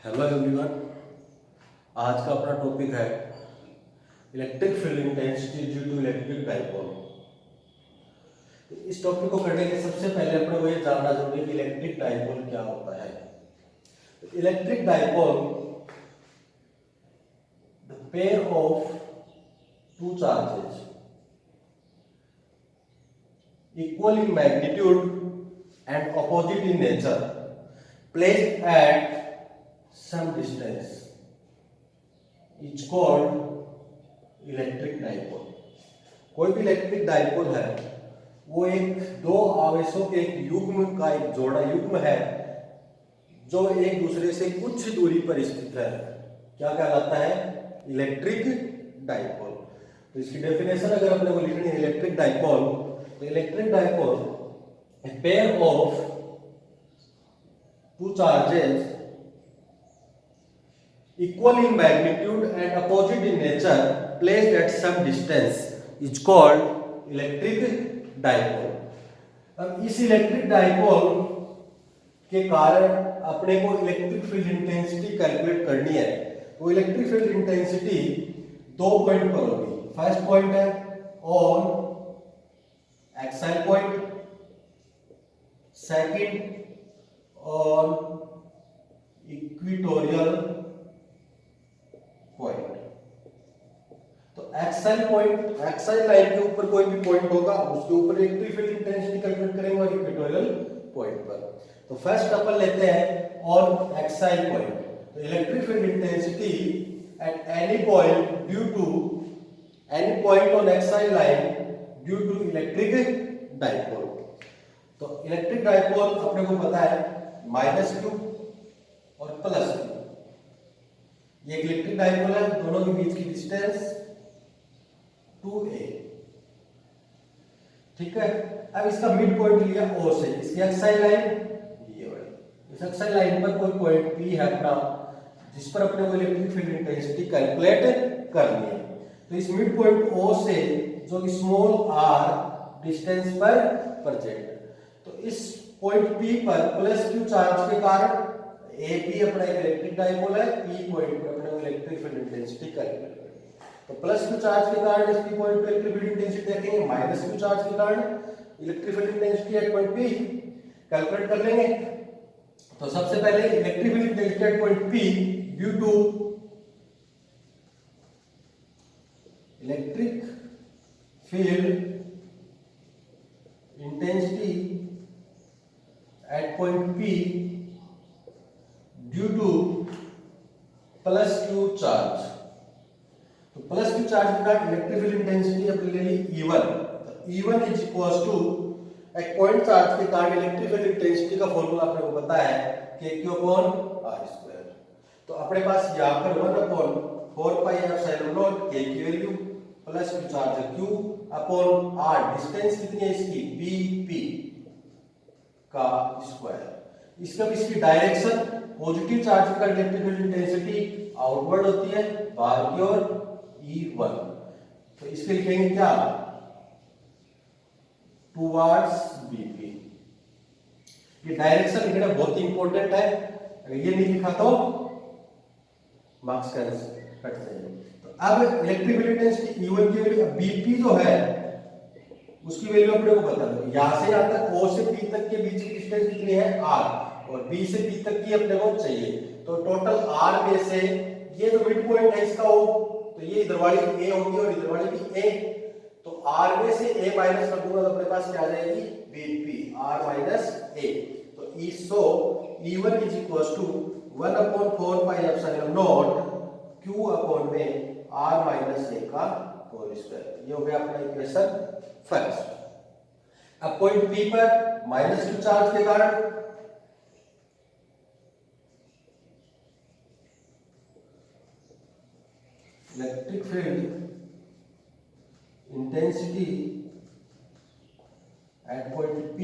Hello everyone. आज का अपना टॉपिक है electric field intensity due to electric dipole. तो इस टॉपिक को करने के सबसे पहले अपने को ये जानना जरूरी है कि इलेक्ट्रिक डाइपोल क्या होता है। तो electric dipole the pair of two charges equal in magnitude and opposite in nature placed at some distance is called electric dipole। कोई भी इलेक्ट्रिक डाइपोल है वो एक दो आवेशों के एक युग्म का एक जोड़ा युग्म है जो एक दूसरे से कुछ दूरी पर स्थित है। क्या कहलाता है? Electric dipole. तो इसकी डेफिनेशन अगर अपने को लिखनी है इलेक्ट्रिक डाइपोल, तो electric dipole a pair of two charges equal in magnitude and opposite in nature placed at some distance is called electric dipole। अब इस इलेक्ट्रिक डाइपोल के कारण अपने को इलेक्ट्रिक फील्ड इंटेंसिटी कैलकुलेट करनी है। तो इलेक्ट्रिक फील्ड इंटेंसिटी दो पॉइंट पर होगी। फर्स्ट पॉइंट है on axial point, second on equatorial point. तो एक्साइल पॉइंट, एक्साइल लाइन के ऊपर कोई भी पॉइंट होगा उसके ऊपर इलेक्ट्रिक फील्ड इंटेंसिटी कैलकुलेट करेंगे और इक्वेटोरियल पॉइंट पर। तो फर्स्ट अपन लेते हैं ऑन एक्साइल पॉइंट। तो electric field intensity at any point due to any point on axial line due to electric dipole. तो इलेक्ट्रिक डाइपोल अपने को पता है -q और +q। ये इलेक्ट्रिक डाइपोल है, दोनों के बीच की डिस्टेंस 2a। ठीक है। अब इसका मिड पॉइंट लिया O से, इसकी एक्साइल लाइन ये वाली। इस एक्साइल लाइन पर कोई पॉइंट P है अपना जिस पर अपने को इलेक्ट्रिक फील्ड इंटेंसिटी कैलकुलेट करनी है। तो इस मिड पॉइंट O से जो स्मॉल r डिस्टेंस पर प्रेजेंट, तो इस पॉइंट P पर +q चार्ज के कारण AP अपना एक इलेक्ट्रिक डाइपोल है, P पॉइंट पर अपने को इलेक्ट्रिक फील्ड इंटेंसिटी कैलकुलेट करनी है। तो +q चार्ज के कारण इस P पॉइंट पर इलेक्ट्रिक फील्ड इंटेंसिटी देखेंगे, -q चार्ज के कारण electric field intensity at point P calculate कर लेंगे। तो सबसे पहले electric field intensity at point P due to electric field intensity at point P due to +q charge. तो +q चार्ज के कारण इलेक्ट्रिक फील्ड इंटेंसिटी अपने ले ली E1। तो E1 इज इक्वल्स टू एक पॉइंट चार्ज के कारण इलेक्ट्रिक फील्ड इंटेंसिटी का फॉर्मूला अपने को पता है kq/r²। तो अपने पास यहाँ पर 1/4πε0 k की वैल्यू प्लस q चार्ज है q अपॉन r, डिस्टेंस कितनी है इसकी bp का स्क्वायर। इसकी डायरेक्शन पॉजिटिव चार्ज का इलेक्ट्रिक फील्ड इंटेंसिटी आउटवर्ड होती है बाहर की ओर E1। तो इसके लिखेंगे क्या? Towards bp। ये डायरेक्शन लिखना बहुत ही इंपॉर्टेंट है, अगर ये नहीं लिखा तो मार्क्स कट जाएंगे। अब इलेक्ट्रिक फील्ड इंटेंसिटी E1 की वैल्यू, Bp जो है उसकी वैल्यू अपने को बता दो। यहां से यहां तक O से P तक के बीच की डिस्टेंस कितनी है R, और B से P तक की अपने को चाहिए। तो टोटल R में से ये जो मिड पॉइंट है इसका O, तो ये इधर वाली A होगी और इधर वाली भी A। तो R में से A माइनस कर दूंगा तो अपने पास क्या आ जाएगी? Bp R - A। तो E1 is equals to 1/4πε0 q upon में r - a का होल स्क्वायर। ये हो गया अपना इक्वेशन फर्स्ट। अब पॉइंट P पर -q चार्ज के कारण electric field intensity at point P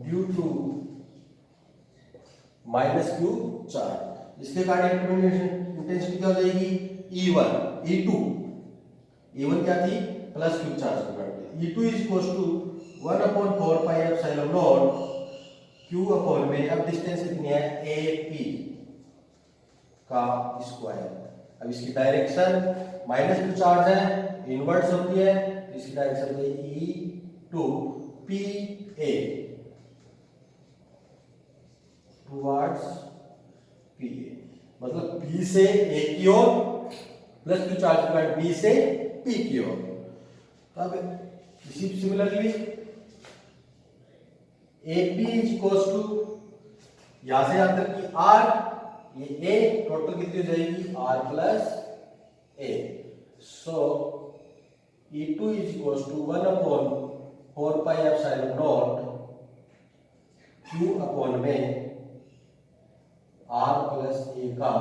due to -q charge, इसके कारण इंटेंसिटी क्या हो जाएगी? E1 E1 क्या थी? +q चार्ज के कारण। E2 is equals to 1/4πε0 q upon में, अब डिस्टेंस कितनी है? AP का स्क्वायर। अब इसकी डायरेक्शन माइनस टू चार्ज है, इनवर्स होती है, तो इसकी डायरेक्शन है e two p a, towards p a, मतलब पी से ए की ओर प्लस टू चार्ज के बाद बी से पी की ओर। अब इसी similarly A P is equals to, यहां से यहां तक की आर, ये ए टोटल कितनी हो जाएगी r plus a, so e two is equals to 1/4πε0 q upon में आर प्लस ए का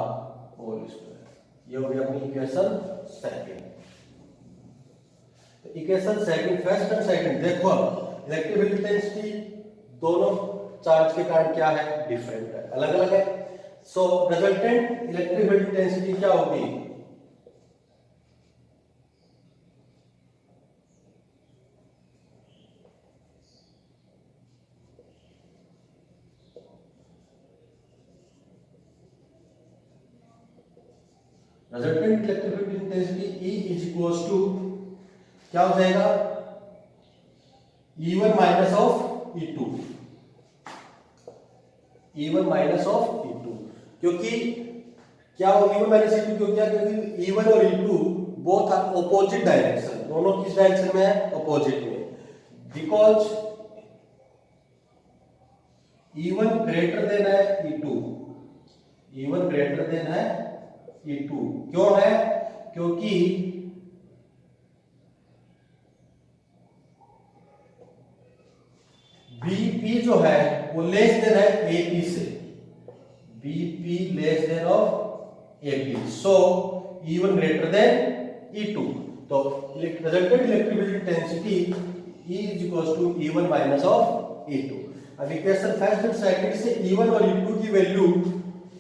होल स्क्वायर। ये हो गया अपनी इक्वेशन सेकंड। तो equation second, first and second देखो, अब इलेक्ट्रिक फील्ड इंटेंसिटी दोनों चार्ज के कारण क्या है, डिफरेंट है, अलग अलग है। सो रिजल्टेंट इलेक्ट्रिक फील्ड इंटेंसिटी क्या होगी, resultant electric field intensity E is equals to क्या हो जाएगा, E1 minus of E2, E1 minus of E2, क्योंकि क्या हो E1 माइनस E2 क्यों किया, क्योंकि E1 और E2 both are opposite direction, दोनों किस डायरेक्शन में है, ऑपोजिट में, बिकॉज E1 ग्रेटर देन है E2, E1 ग्रेटर देन है E2, क्यों है, क्योंकि BP जो है वो लेस देन है AP से, BP less than of AP, so E1 greater than E2, तो resultant electric field intensity E is equals to E1 minus of E2। अब इक्वेशन फर्स्ट एंड सेकंड से E1 और E2 की value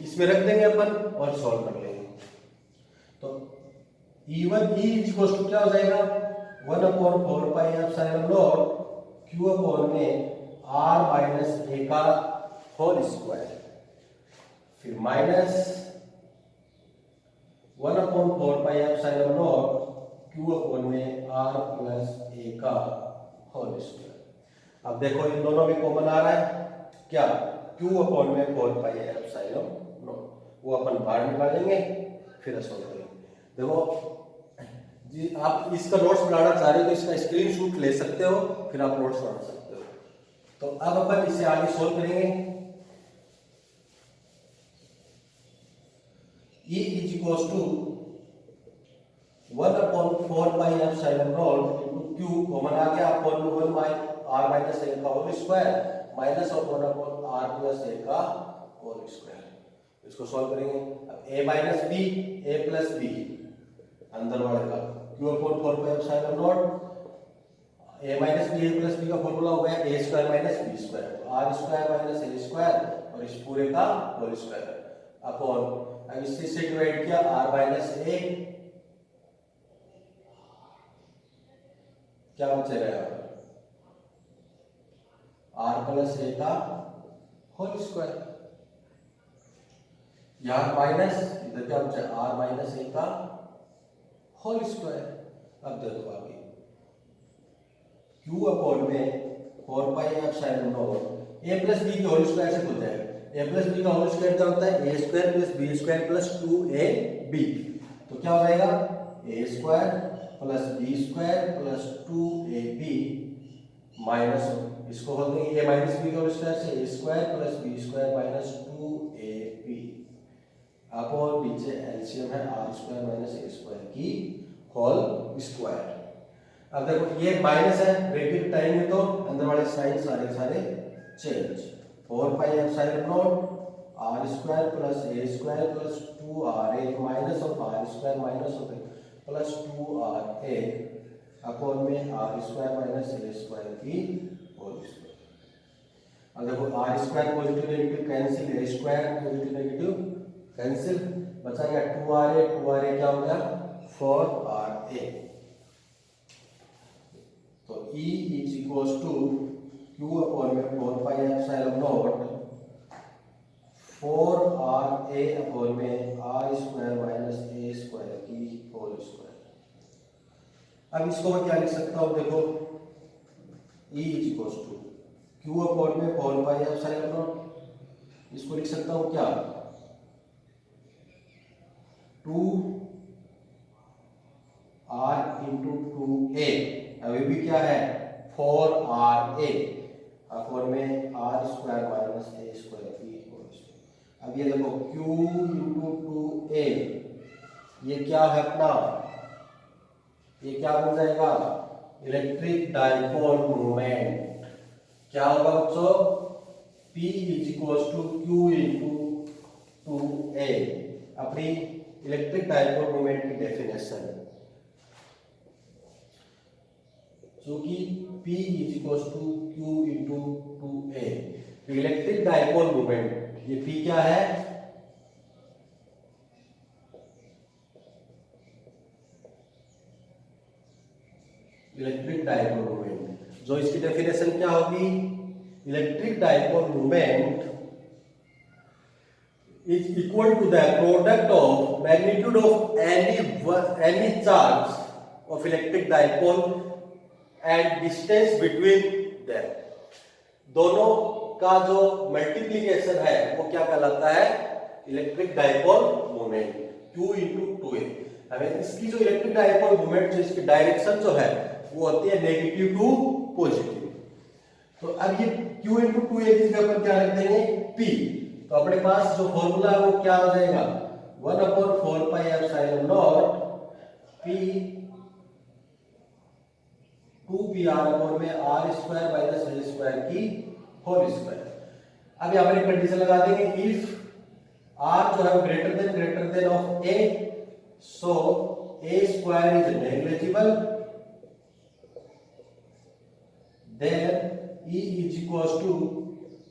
इसमें रख देंगे अपन और सॉल्व कर लेंगे। तो E1 E is equals to क्या हो जाएगा, 1/4πε0 Q अपॉन में R माइनस ए का होल स्क्वायर, फिर माइनस 1/4πε0 Q अपॉन में R प्लस ए का होल स्क्वायर। अब देखो इन दोनों में कॉमन आ रहा है क्या, Q अपॉन में 4πε0, वो अपन बाहर निकालेंगे फिर सॉल्व करेंगे। देखो जी, आप इसका नोट्स बनाना चाह रहे हो तो इसका स्क्रीनशॉट ले सकते हो, फिर आप नोट्स बना सकते हो। तो अब अपन इसे आगे सोल्व करेंगे। E is equals to 1/4πε0 into Q, common आ गया, अपॉन में 1 R माइनस ए का whole square minus of 1/R plus ए का होल स्क्वायर। इसको सॉल्व करेंगे। अब a minus B, a plus B अंदर बढ़ेगा, Q upon 4πε0, a minus B, a plus B का फॉर्मूला हो गया a square minus B square, R square minus A square और इस पूरे का होल स्क्वायर अपॉन, अब इससे डिवाइड किया r माइनस ए, क्या बचेगा यहाँ पर r प्लस ए का होल स्क्वायर, यहाँ माइनस, इधर क्या बचा r माइनस ए का होल स्क्वायर। अब देखो आगे Q अपॉन में 4πε0 a प्लस बी के होल स्क्वायर से खुल जाएगा, a प्लस बी का होल स्क्वायर क्या होता है, a square plus B square plus 2ab, तो क्या हो जाएगा a square plus B square plus 2ab minus, इसको खोल देंगे a माइनस बी के होल स्क्वायर से a square plus B square minus 2ab upon नीचे एलसीएम है r square minus a square की होल स्क्वायर। अब देखो ये माइनस है, ब्रैकेट टाइम में तो अंदर वाले साइन सारे change, 4πε0 r square plus a square plus 2ra minus of r square minus of plus 2ra upon में r square minus a square की होल स्क्वायर। अब देखो r square positive negative cancel, a square positive negative cancel, बचा गया 2ra क्या हो गया 4ra। तो E is equals to Q upon में 4πε0 4RA अपॉन में R square minus A square की होल स्क्वायर। अब इसको मैं क्या लिख सकता हूँ, देखो E is equals to Q upon में 4 पाई एप्सिलॉन नॉट। इसको लिख सकता हूँ क्या, 2R इंटू 2A, अभी भी क्या है 4RA अपॉन में R square minus A square की होल स्क्वायर। अब ये देखो Q इंटू 2A, ये क्या है अपना, ये क्या बन जाएगा, इलेक्ट्रिक डाइपोल मोमेंट। क्या होगा बच्चों, P is equals to Q into 2A, अपनी इलेक्ट्रिक डाइपोल मोमेंट की डेफिनेशन, क्योंकि P is equals to Q into 2A। तो इलेक्ट्रिक डाइपोल मोमेंट, ये P क्या है, इलेक्ट्रिक डाइपोल मोमेंट, जो इसकी डेफिनेशन क्या होगी, electric dipole moment is equal to the product of magnitude of any charge of electric dipole and distance between them. दोनों का जो मल्टीप्लीकेशन है वो क्या कहलाता है, electric dipole moment, Q into 2A। हमें इसकी जो इलेक्ट्रिक डाइपोल मोमेंट, जो इसकी डायरेक्शन जो है वो होती है नेगेटिव टू पॉजिटिव। तो अब ये Q इंटू 2A की जगह पर क्या रख देंगे, P। तो अपने पास जो फॉर्मूला है वो क्या हो जाएगा, 1/4 pi epsilon not P 2PR upon में R square minus A square की होल स्क्वायर। अब यहाँ पर एक कंडीशन लगा देंगे, इफ R जो है greater than of A, so A square is negligible, then E is equals to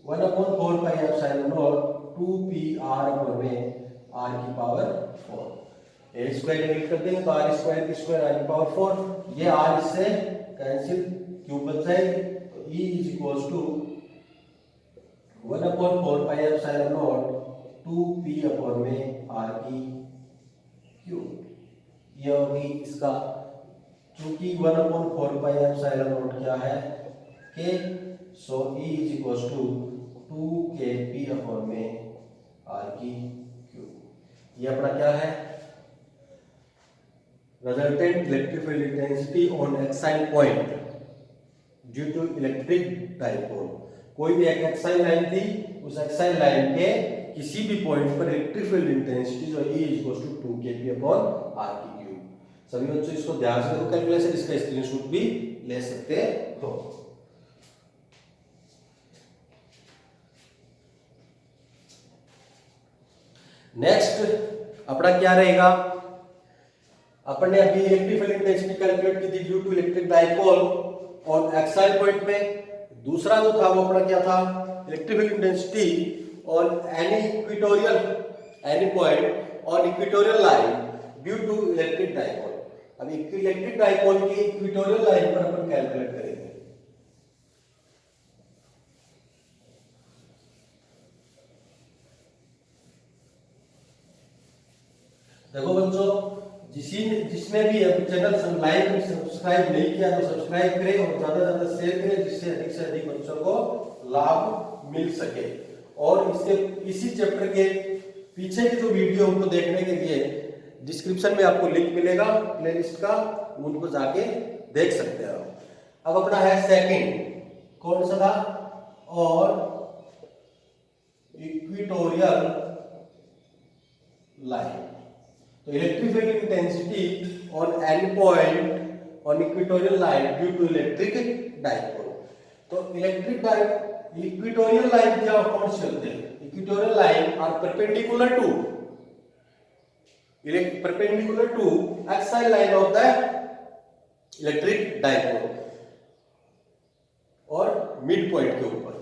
1/4 pi epsilon not 2PR upon में R की पावर 4। A स्क्वायर डिवाइड कर देंगे तो R स्क्वायर की स्क्वायर R की पावर 4, ये R इससे कैंसिल, क्यूब बच जाएगी। तो E is equals to 1/4 pi epsilon not 2P upon में R की क्यूब। ये होगी इसका, चूंकि 1/4 पाई एप्सिलॉन नॉट क्या है, K, so E is equals to 2KP upon में R की क्यूब। ये अपना क्या है, resultant electric field intensity on exile point due to electric dipole। कोई भी एक एक्साइल लाइन थी, उस एक्साइल लाइन के किसी भी पॉइंट पर इलेक्ट्रिक फील्ड इंटेंसिटी जो E equals to 2KP upon R की क्यूब। सभी बच्चों इसको ध्यान से करो, कैलकुलेशन इसका स्क्रीनशॉट भी ले सकते हो। नेक्स्ट अपना क्या रहेगा, अपन ने अभी इलेक्ट्रिक फील्ड इंटेंसिटी कैलकुलेट की थी due to electric dipole on axial point पे। दूसरा जो था वो अपना क्या था, electric field intensity on any point on equatorial line due to electric dipole. अब इलेक्ट्रिक डाइपोल की इक्वेटोरियल लाइन पर अपन कैलकुलेट करेंगे। देखो बच्चों, जिसने भी चैनल लाइक सब्सक्राइब नहीं किया तो सब्सक्राइब करें और ज्यादा शेयर करें, जिससे अधिक से अधिक बच्चों को लाभ मिल सके। और इसी चैप्टर के पीछे की जो वीडियो उनको देखने के लिए डिस्क्रिप्शन में आपको लिंक मिलेगा प्लेलिस्ट का, उनको जाके देख सकते हैं। अब अपना है सेकंड, कौन सा था, और इक्वेटोरियल लाइन। तो electric field intensity on any point on equatorial line due to electric dipole. तो इक्वेटोरियल लाइन क्या कौन सी होती है, equatorial line are perpendicular to axial line of the electric dipole और मिड पॉइंट के ऊपर।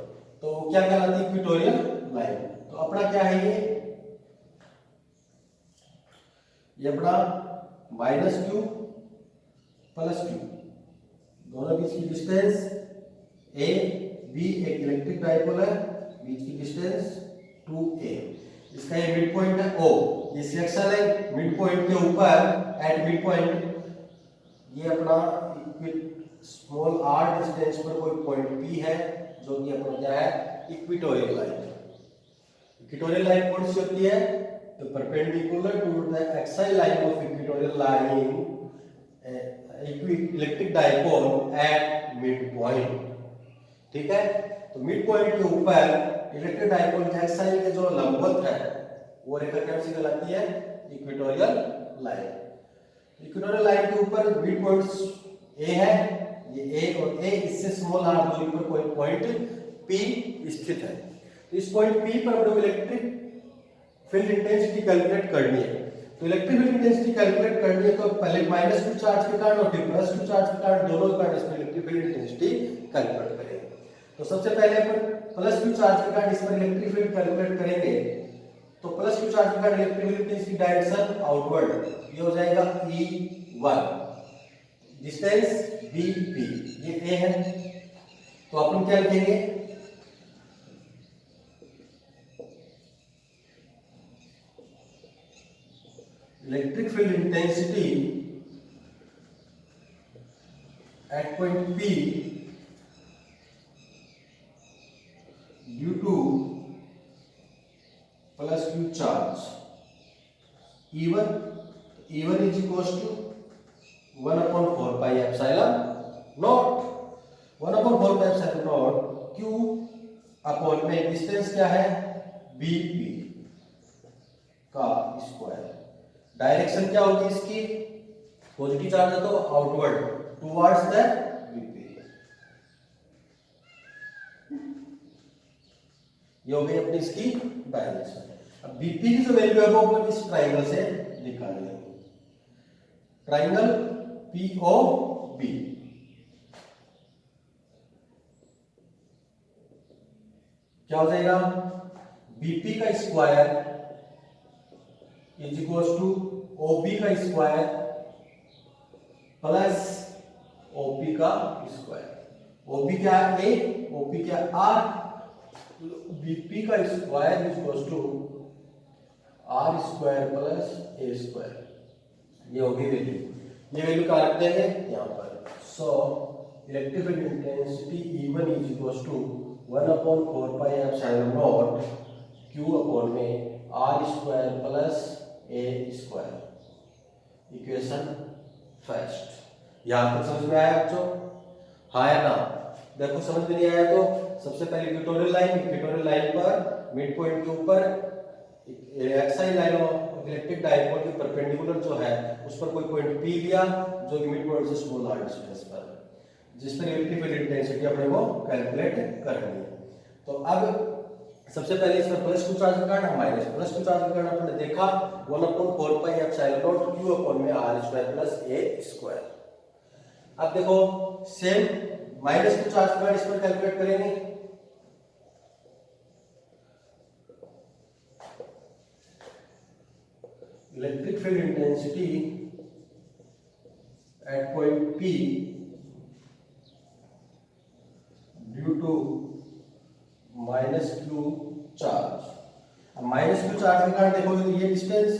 तो क्या कहलाती है, इक्वेटोरियल लाइन। तो अपना क्या है, ये अपना -Q प्लस Q, दोनों बीच की डिस्टेंस A B, एक इलेक्ट्रिक डाइपोल है, बीच की डिस्टेंस 2a। इसका ये मिड पॉइंट है O। ये सेक्शन है मिड पॉइंट के ऊपर एट मिड पॉइंट ये अपना स्मॉल r डिस्टेंस पर कोई पॉइंट P है जो कि अपना क्या है इक्वेटोरियल लाइन। इक्वेटोरियल लाइन कौन सी होती है? तो perpendicular to the axial line of equatorial line electric dipole at mid point. ठीक है, तो मिड पॉइंट के ऊपर इलेक्ट्रिक डाइपोल के एक्साइल के जो लंबवत है वो रेखा कौन सी कहलाती है? Equatorial line. इक्वेटोरियल लाइन के ऊपर मिड पॉइंट्स ए है, ये ए और ए इससे स्मॉल r दूरी पर कोई पॉइंट P स्थित है। तो इस पॉइंट P पर अपने इलेक्ट्रिक फील्ड इंटेंसिटी कैलकुलेट करनी है। तो इलेक्ट्रिक फील्ड इंटेंसिटी कैलकुलेट करनी है तो पहले -q चार्ज के कारण और फिर +q चार्ज के कारण दोनों के कारण इसमें इलेक्ट्रिक फील्ड इंटेंसिटी कैलकुलेट करेंगे। तो सबसे पहले अपन +q चार्ज के कारण इस पर इलेक्ट्रिक फील्ड कैलकुलेट करेंगे। तो +q चार्ज के कारण electric field intensity direction outward, ये हो जाएगा E1, डिस्टेंस BP, ये A है। तो अपन क्या लिखेंगे? Electric field intensity at point P due to +q charge E1 is equals to 1/4 pi epsilon naught. 1/4 pi epsilon naught q upon में डिस्टेंस क्या है? BP का स्क्वायर। डायरेक्शन क्या होगी इसकी? पॉजिटिव चार्ज है तो आउटवर्ड टुवर्ड्स द BP। ये हो गई अपनी इसकी डायरेक्शन। अब BP की जो वैल्यू है वो अपन इस ट्राइंगल से निकाल लेंगे। ट्राइंगल POB क्या हो जाएगा? BP का square is equals to OB का स्क्वायर प्लस OP का स्क्वायर। OB क्या है? A, OP क्या है? R। BP का square is equals to R square plus A square. ये होगी वैल्यू। ये वैल्यू कहाँ रख देंगे? यहाँ पर। So electric field intensity E1 is equals to 1/4 pi epsilon naught Q upon में R square plus A square. Equation first. यहां तक समझ में आया बच्चों? हाँ या ना? देखो समझ में नहीं आया तो सबसे पहले इक्वेटोरियल लाइन पर मिड पॉइंट के ऊपर axial line of electric dipole के परपेंडिकुलर जो है उस पर कोई पॉइंट P लिया जो मिड पॉइंट से स्मॉल r डिस्टेंस पर, जिस पर इलेक्ट्रिक फील्ड इंटेंसिटी अपने को कैलकुलेट करनी है। तो अब सबसे पहले इस पर +q चार्ज का कारण +q चार्ज का कारण आपने देखा 1/4 pi epsilon naught q upon में R square plus A square. अब देखो सेम -q चार्ज का कारण इस पर कैलकुलेट करेंगे। Electric field intensity at point P due to -q charge. अब -q चार्ज के कारण देखोगे तो ये distance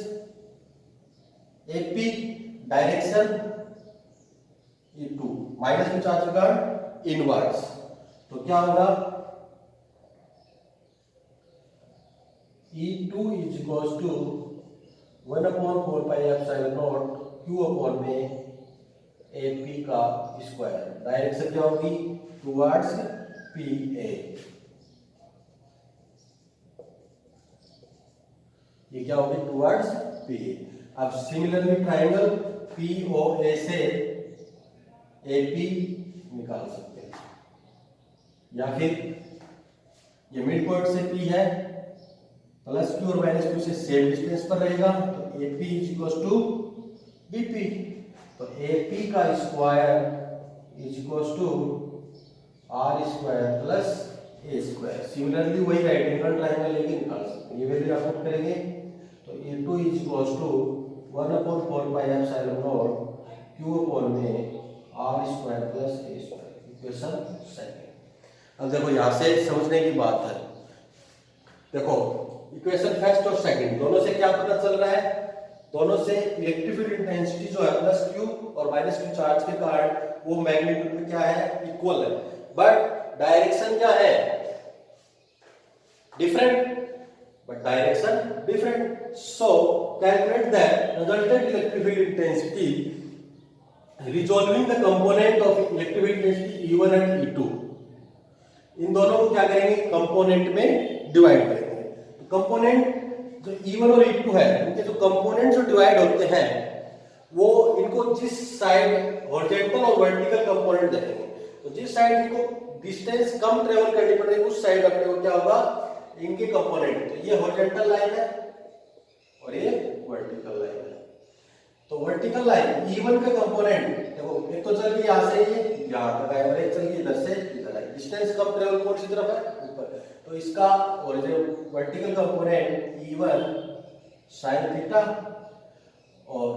AP, direction E2, -q charge के कारण इनवर्स। तो क्या होगा? E2 is equals to 1/4 pi epsilon naught Q upon में AP का स्क्वायर। डायरेक्शन क्या होगी? Towards PA। ये क्या होगी? Towards PA। अब सिमिलरली ट्राइंगल POA से AP निकाल सकते हैं, या फिर ये मिड पॉइंट से P है +q और -q से सेम डिस्टेंस पर रहेगा तो AP is equals to BP। तो AP का square is equals to R square plus A square. Similarly वही राइट एंगल ट्राइंगल लेके निकाल सकते हैं। ये वैल्यू आप पुट करेंगे तो A2 is equals to 1/4 pi epsilon naught Q upon में R square plus A square. Equation second. अब देखो यहां से समझने की बात है। देखो इक्वेशन फर्स्ट और सेकंड दोनों से क्या पता चल रहा है, दोनों से इलेक्ट्रिक फील्ड इंटेंसिटी जो है प्लस क्यू और माइनस क्यू चार्ज के कारण वो मैग्नीट्यूड में क्या है, इक्वल है, बट डायरेक्शन क्या है, different, but direction different. So calculate the resultant electric field intensity resolving the component of electric field intensity E1 and E2. इन दोनों को क्या करेंगे, कंपोनेंट में डिवाइड करेंगे। तो कंपोनेंट जो E1 और E2 है उनके जो कंपोनेंट जो डिवाइड होते हैं वो इनको जिस साइड हॉरिजॉन्टल और वर्टिकल कंपोनेंट देखेंगे, तो जिस साइड इनको डिस्टेंस कम ट्रेवल करनी पड़ेगी उस साइड अपने को क्या होगा, इनके कंपोनेंट, तो ये हॉरिजॉन्टल लाइन है और ये वर्टिकल लाइन है। तो वर्टिकल लाइन E1 का कंपोनेंट देखो, एक तो चल गई यहां से ये यहां तक है और एक चल गई इधर से इधर है, डिस्टेंस कम ट्रेवल कौन सी तरफ है, ऊपर, तो इसका vertical component E1 sin theta और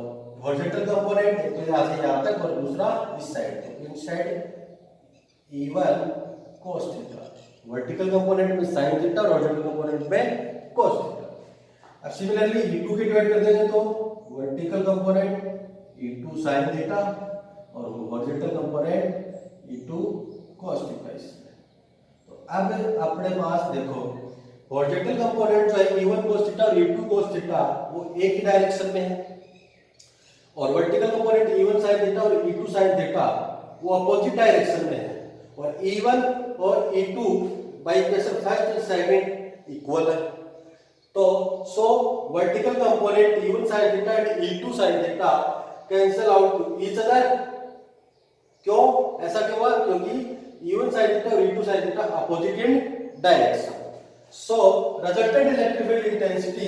हॉरिजॉन्टल कंपोनेंट एक तो यहां से यहां तक और दूसरा इस साइड, तो इन side E1 cos theta, vertical component में sin थीटा और हॉरिजॉन्टल कंपोनेंट में cos थीटा। अब सिमिलरली E2 के डिवाइड कर देंगे तो vertical component E2 sin theta और horizontal component E2 cos theta. तो अब अपने पास देखो हॉरिजॉन्टल कंपोनेंट जो है E1 cos थीटा और E2 cos थीटा वो एक ही डायरेक्शन में है, और vertical component E1 sin theta और E2 sin थीटा वो अपोजिट डायरेक्शन में है, और E1 और E2 by equation first and second equal है। तो so vertical component E1 sin theta and E2 sin theta cancel out to each other. क्यों ऐसा क्यों हुआ, क्योंकि E1 sin थीटा और E2 sin theta opposite in direction. So resultant electric field intensity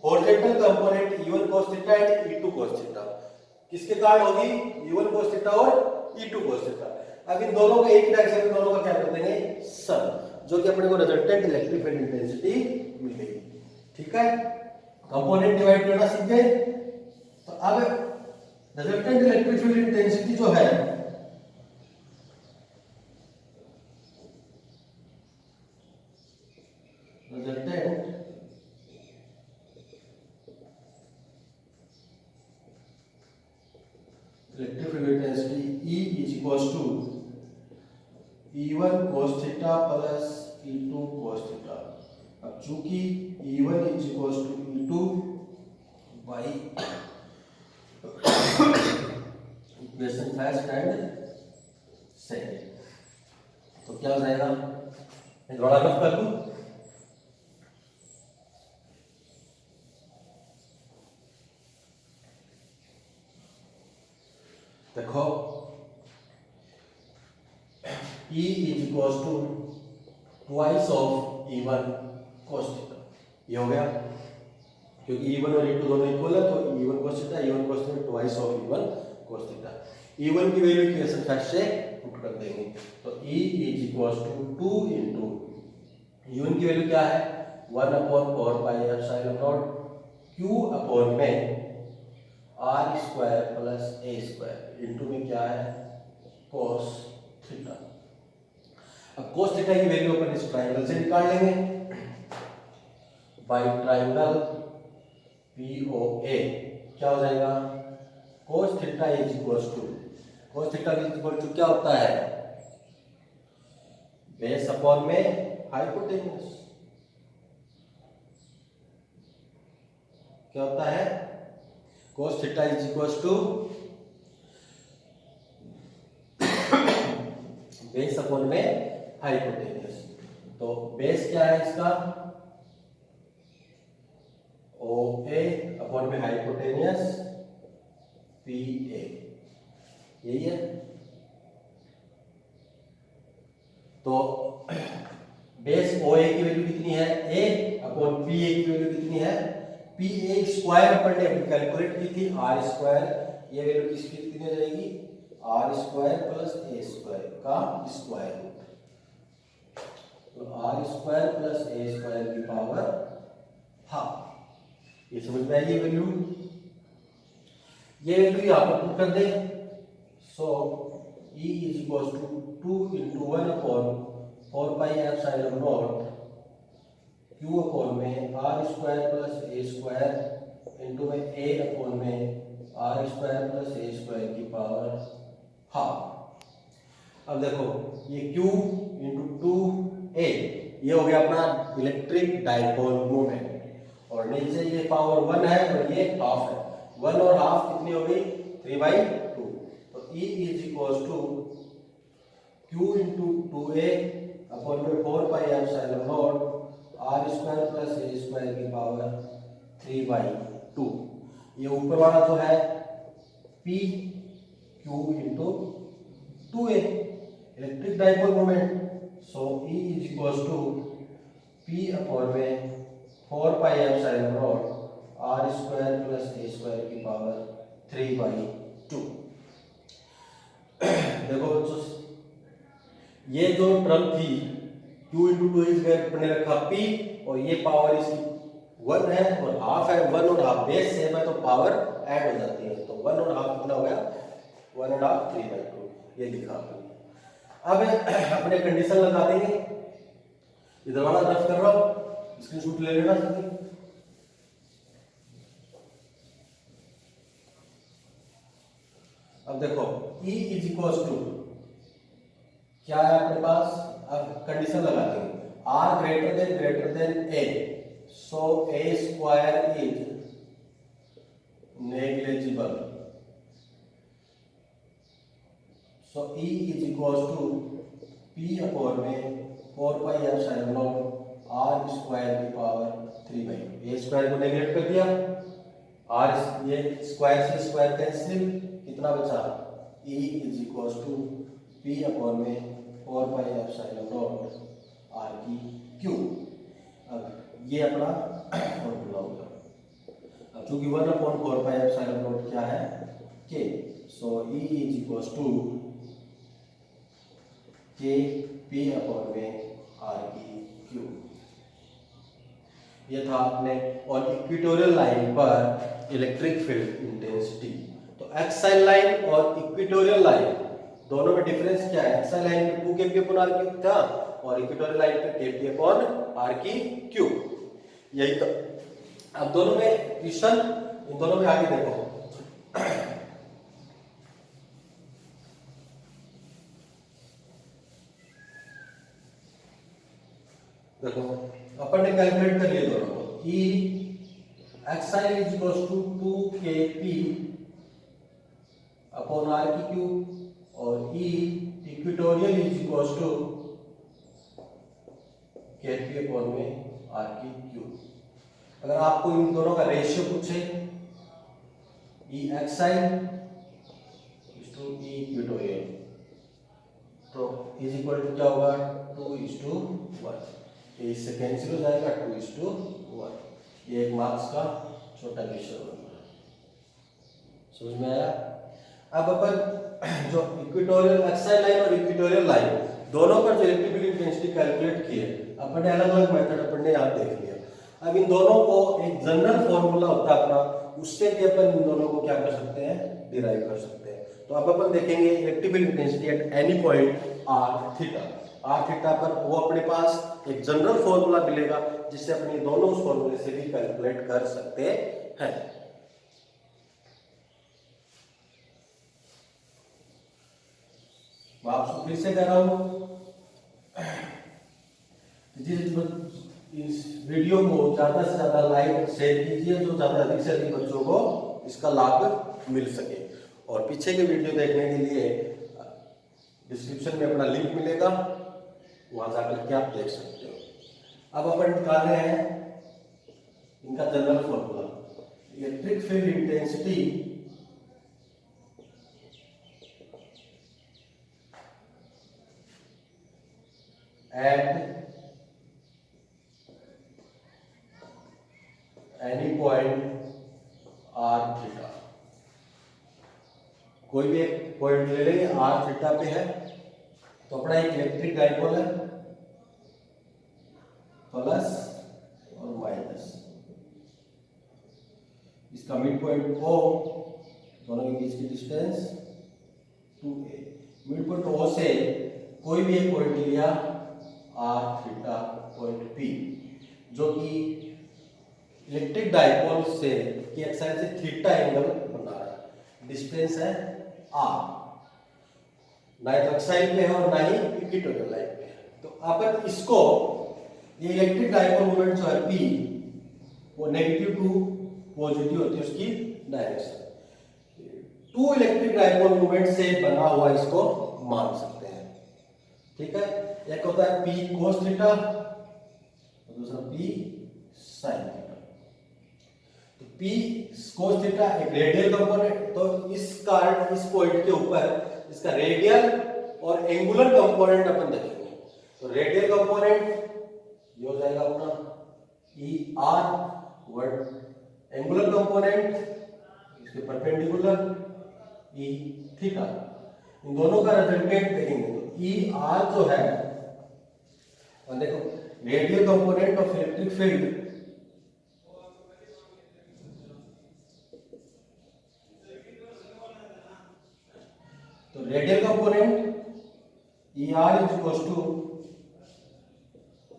horizontal component E1 cos theta and E2 cos theta किसके कारण होगी, E1 cos theta और E2 cos थीटा। अब इन दोनों का एक ही डायरेक्शन में दोनों का क्या कर देंगे, सम, जो कि अपने को रिजल्टेंट इलेक्ट्रिक फील्ड इंटेंसिटी मिलेगी। ठीक है, कंपोनेंट डिवाइड करना सीख गए। तो अब रिजल्टेंट इलेक्ट्रिक फील्ड इंटेंसिटी जो है resultant electric field intensity E is equals to E1 cos theta plus E2 cos theta. अब चूंकि E1 is equals to E2 by equation first and second, तो क्या हो जाएगा, थोड़ा रफ कर दूं, देखो E is equals to twice of E1 cos theta, ये हो गया, क्योंकि E1 और E2 दोनों इक्वल है तो E1 cos theta E1 cos theta twice of E1 cos theta. E1 की वैल्यू इक्वेशन फर्स्ट से पुट कर देंगे, तो E is equals to 2 into E1 की वैल्यू क्या है 1/4 pi epsilon naught Q upon में R square plus A square into में क्या है cos थीटा। अब cos थीटा की वैल्यू अपन इस ट्रायंगल से निकाल लेंगे, बाय ट्रायंगल POA क्या हो जाएगा, cos theta is equals to, cos theta is equal to क्या होता है, बेस अपॉन में हाइपोटेन्यूस, क्या होता है cos theta is equals to base upon में हाइपोटेन्यूस। तो बेस क्या है इसका OA अपॉन में हाइपोटेन्यूस PA, यही है। तो बेस OA की वैल्यू कितनी है A अपॉन PA की वैल्यू कितनी है PA स्क्वायर अपन ने कैलकुलेट की थी R स्क्वायर, ये वैल्यू किसकी कितनी हो जाएगी R square plus A square का स्क्वायर रूट, तो R square plus A square की पावर हाफ, ये समझ में आई ये वैल्यू यहाँ पर पुट कर दे। So E is equal to 2 into 1/4 pi epsilon nought Q upon में R square plus A square into में ए अपॉन में R square plus A square की पावर हाफ। अब देखो ये Q इंटू टू ए ये हो गया अपना इलेक्ट्रिक डाइपोल मोमेंट, और नीचे ये पावर 1 है और ये हाफ है। 1 और हाफ कितनी हो गई 3/2। तो E is equal to Q into two A upon में 4 pi epsilon naught R square plus A square की पावर 3/2। ये ऊपर वाला जो है P Q into two A electric dipole moment. So E is equal to P upon में 4 pi epsilon naught R square plus A square की power 3/2। देखो ये जो टर्म थी Q इंटू टू इज अपने रखा P, और ये पावर इसकी 1 है और हाफ है। 1 और हाफ बेस सेम है तो पावर ऐड हो जाती है, तो 1 और हाफ कितना हो गया 1 और हाफ 3/2 ये लिखा आपने। अब अपने कंडीशन लगा देंगे, इधर वाला रफ कर रहा हूं, स्क्रीनशॉट ले लेना जल्दी। अब देखो E इज इक्वल टू क्या है अपने पास, अब कंडीशन लगाते हैं R greater than A, so A square is negligible. So E is equal to P upon में 4 pi epsilon naught R square की पावर 3/2। A स्क्वायर को नेग्लेक्ट कर दिया, R ये स्क्वायर से स्क्वायर कैंसिल, कितना बचा E is equal to P upon में 4 पाई एप्सिलॉन नॉट R की Q। अब ये अपना फॉर्मूला होगा। अब चूंकि 1 अपॉन 4 पाई एप्सिलॉन नॉट क्या है K, so E is equal to K P upon में R की Q। ये था आपने और इक्वेटोरियल लाइन पर इलेक्ट्रिक फील्ड इंटेंसिटी। तो एक्साइल लाइन और इक्वेटोरियल लाइन दोनों में डिफरेंस क्या है, एक्साइल लाइन पे 2 kp अपॉन r क्यूब था और इक्वेटोरियल लाइन पे kp अपॉन r की क्यूब, यही तो। अब दोनों में क्वेश्चन इन दोनों में आगे देखो देखो अपन ने कैलकुलेट कर लिए दोनों को। E axial is equal to 2kp upon r की क्यूब और E equatorial is equal to kp upon में r की क्यूब। अगर आपको इन दोनों का रेशियो पूछे E axial is to E equatorial, तो इज इक्वल टू क्या होगा 2:1। ये इससे कैंसिल हो जाएगा 2:1। ये एक मार्क्स का छोटा क्वेश्चन होगा, समझ में आया। अब अपन जो इक्वेटोरियल एक्साइल लाइन और इक्वेटोरियल लाइन दोनों पर जो इलेक्ट्रिक फील्ड इंटेंसिटी कैलकुलेट की है अपन ने अलग अलग मेथड अपन ने यहाँ देख लिया। अब इन दोनों को एक जनरल फॉर्मूला होता है अपना, उससे भी अपन इन दोनों को क्या कर सकते हैं डिराइव कर सकते हैं। तो अब अपन देखेंगे electric field intensity at any point r theta पर वो अपने पास एक जनरल फॉर्मूला मिलेगा जिससे अपने दोनों उस फॉर्मूले से भी कैलकुलेट कर सकते हैं। मैं आपसे फिर से कह रहा हूं इस वीडियो को ज्यादा से ज्यादा लाइक शेयर कीजिए, जो ज्यादा अधिक से अधिक बच्चों को इसका लाभ मिल सके। और पीछे के वीडियो देखने के लिए डिस्क्रिप्शन में अपना लिंक मिलेगा, वहां जाकर के आप देख सकते हो। अब अपन निकाल रहे हैं इनका general formula. Electric field intensity at any point r theta, कोई भी एक पॉइंट ले लेंगे r थीटा पे है, तो अपना एक इलेक्ट्रिक डाइपोल है प्लस और माइनस, इसका मिड पॉइंट O, दोनों के बीच की distance 2a। Mid point O से कोई भी एक पॉइंट लिया r थीटा पॉइंट P, जो कि इलेक्ट्रिक डाइपोल से की एक्साइड से थीटा एंगल बना रहा है। डिस्टेंस है r, ना तो एक्साइड पे है और ना ही इक्वेटोरियल लाइन पे है। तो अपन इसको ये इलेक्ट्रिक डाइपोल मोमेंट जो है p वो नेगेटिव टू पॉजिटिव होती है उसकी direction. To electric dipole moment से बना हुआ इसको मान सकते हैं। ठीक है, एक होता है p cos थीटा और दूसरा p sin थीटा। तो p cos थीटा एक रेडियल कंपोनेंट, तो इस पॉइंट के ऊपर इसका रेडियल और एंगुलर कंपोनेंट अपन देखेंगे। तो रेडियल कंपोनेंट ये हो जाएगा अपना E R, word angular component इसके परपेंडिकुलर ई थीटा। इन दोनों का रिजल्टेंट देखेंगे तो ई आर जो है, और देखो radial component of electric field तो radial component E R is equal to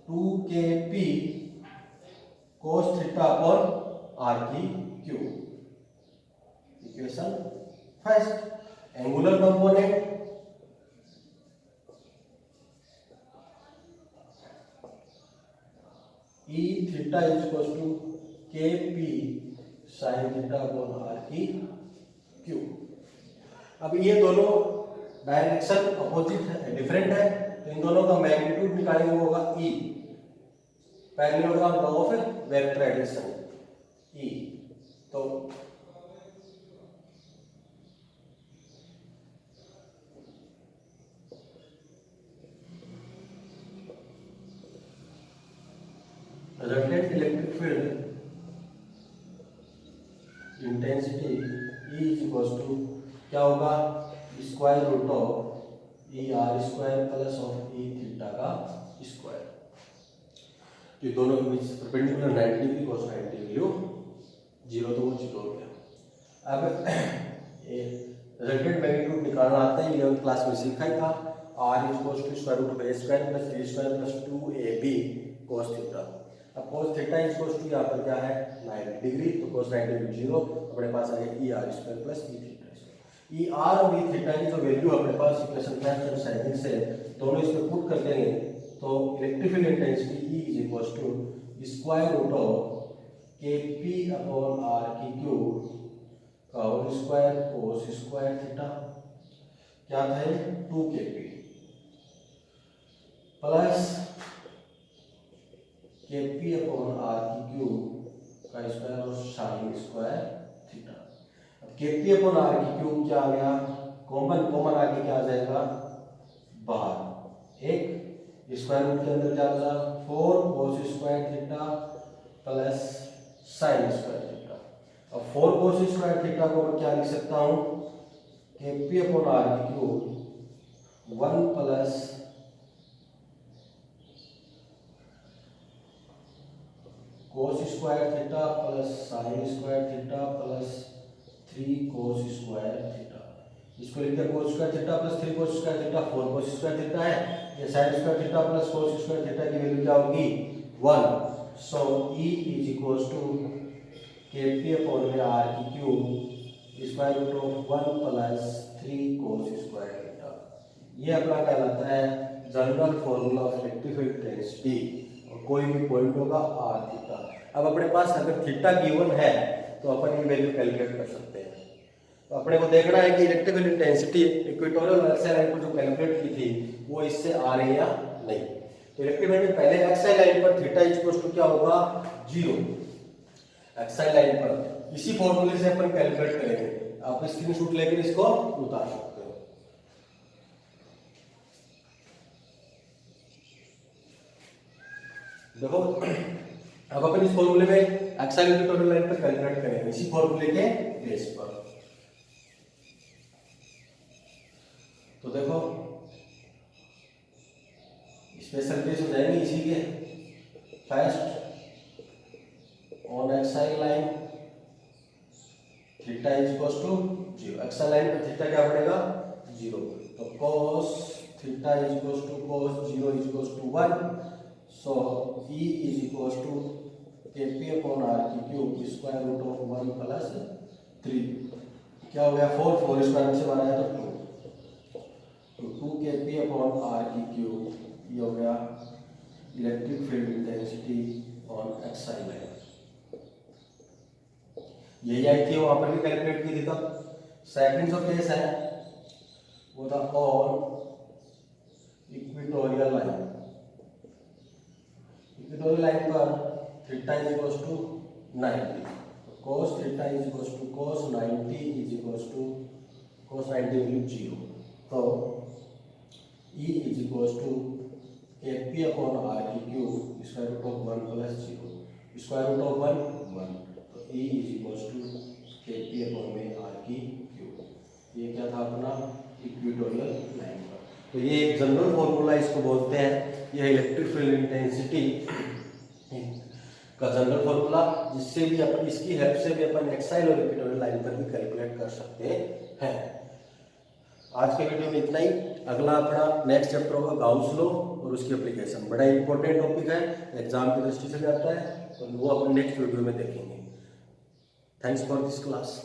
2kp cos theta upon r की cube. Equation first. Angular component e theta is equal to kp sin theta upon r की cube. अब ये दोनों direction opposite है, different है, तो इन दोनों का मैग्नीट्यूड निकालेंगे होगा e, parallelogram law of vector addition e। तो resultant electric field intensity E is equal to क्या होगा, square root of E R square plus of E theta का स्क्वायर। ये दोनों के बीच परपेंडिकुलर 90 डिग्री cos 90 वैल्यू 0, तो वो 0 हो गया। अब ये रिजल्टेंट मैग्नीट्यूड निकालना आता है, 11th क्लास में सीखा ही था। r is equal to square root of a square plus b square plus 2ab cos theta. अब cos theta is equal to यहाँ पर क्या है 90 डिग्री, तो cos 90 डिग्री 0, अपने पास आ गया E R square plus E theta. E R और ई थीटा की जो वैल्यू अपने पास इक्वेशन फर्स्ट और सेकंड से दोनों इसमें पुट कर देंगे, तो electric field intensity E is equal to square root of kp upon r की क्यूब का whole square cos square theta, क्या था ये 2kp plus kp upon r की क्यूब का स्क्वायर और sin स्क्वायर थीटा। अब kp अपॉन r की क्यूब क्या आ गया, कॉमन आगे क्या आ जाएगा बाहर, एक स्क्वायर रूट के अंदर क्या होगा 4 cos square theta plus sin square theta. अब 4 cos स्क्वायर थीटा को मैं क्या लिख सकता हूँ, kp अपॉन r की cube 1 plus cos square theta plus sin square theta plus 3 cos square theta. इसको लिखते हैं cos square theta plus 3 cos square theta, 4 cos square theta है, ये sin square theta plus cos square theta की value क्या होगी 1। So E is equal to kp upon r की cube square root of 1 plus 3 cos square theta. ये अपना कहलाता है general formula of electric field intensity, और कोई भी पॉइंट होगा r थीटा। अब अपने पास अगर थीटा गिवन है तो अपन ये वैल्यू कैलकुलेट कर सकते हैं। तो अपने को देखना है कि electric field intensity equatorial axis line को जो कैलकुलेट की थी वो इससे आ रही है या नहीं। तो इलेक्ट्रिक फील्ड में पहले एक्सिस लाइन पर थीटा इक्वल टू क्या होगा 0, एक्सिस लाइन पर इसी फॉर्मूले से अपन कैलकुलेट करेंगे। आप स्क्रीनशॉट लेकर इसको उतार सकते हो। देखो अब अपन इस फॉर्मूले में एक्सियल इक्वेटोरियल लाइन पर कैलकुलेट करेंगे इसी फॉर्मूले के बेस पर। तो देखो स्पेशल केस हो जाएंगे इसी के। First on axial line theta is equal to 0, axial line पर थीटा क्या पड़ेगा 0, तो cos theta is equal to cos 0 is equal to 1। So E is equal to Kp upon R की cube square root of 1 plus 3, क्या हो गया 4, 4 square में से बाहर आया तो 2 Kp अपॉन R की क्यूब, ये हो गया electric field intensity on एक्साई line. यही आई थी वहां पर भी कैलकुलेट की थी। तब सेकंड जो केस है वो था on equatorial line. Equatorial line पर theta is equal to 90, cos theta is equal to cos 90 is equal to cos 90 value 0। तो E is equal to Kp upon R की cube square root of 1 plus 0, square root of 1 1, तो E is equal to Kp upon में R की cube. ये क्या था अपना equatorial line पर। तो ये एक जनरल फॉर्मूला इसको बोलते हैं, ये इलेक्ट्रिक फील्ड इंटेंसिटी का जनरल फॉर्मूला, जिससे भी अपन इसकी हेल्प से भी अपन एक्साइल और इक्वेटोरियल लाइन पर भी कैलकुलेट कर सकते हैं। आज के वीडियो में इतना ही। अगला अपना नेक्स्ट चैप्टर होगा गाउस लॉ और उसकी एप्लीकेशन। बड़ा इंपॉर्टेंट टॉपिक है, एग्जाम की दृष्टि से जाता है, तो वो अपन नेक्स्ट वीडियो में देखेंगे। Thanks for this class.